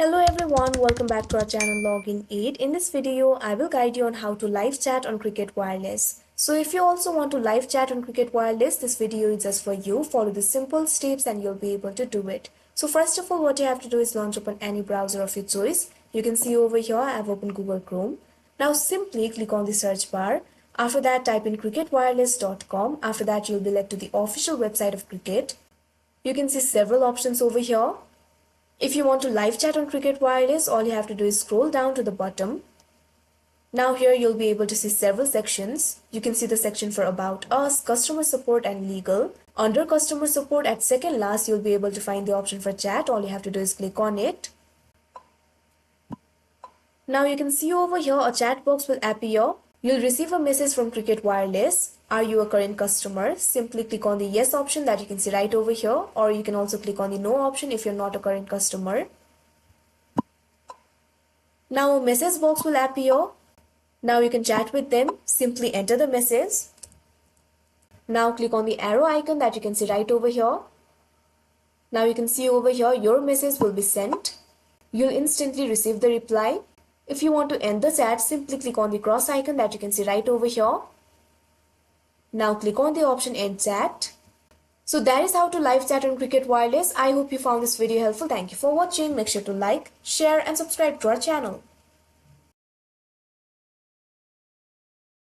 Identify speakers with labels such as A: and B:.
A: Hello everyone, welcome back to our channel Login 8. In this video, I will guide you on how to live chat on Cricket Wireless. So if you also want to live chat on Cricket Wireless, this video is just for you. Follow the simple steps and you'll be able to do it. So first of all, what you have to do is launch open any browser of your choice. You can see over here, I have opened Google Chrome. Now simply click on the search bar. After that, type in cricketwireless.com. After that, you'll be led to the official website of Cricket. You can see several options over here. If you want to live chat on Cricket Wireless, all you have to do is scroll down to the bottom. Now here you'll be able to see several sections. You can see the section for About Us, Customer Support and Legal. Under Customer Support at second last, you'll be able to find the option for chat. All you have to do is click on it. Now you can see over here a chat box will appear. You'll receive a message from Cricket Wireless. Are you a current customer? Simply click on the yes option that you can see right over here, or you can also click on the no option if you're not a current customer. Now a message box will appear. Now you can chat with them. Simply enter the message. Now click on the arrow icon that you can see right over here. Now you can see over here your message will be sent. You'll instantly receive the reply. If you want to end the chat, simply click on the cross icon that you can see right over here. Now click on the option End Chat. So that is how to live chat on Cricket Wireless. I hope you found this video helpful. Thank you for watching. Make sure to like, share and subscribe to our channel.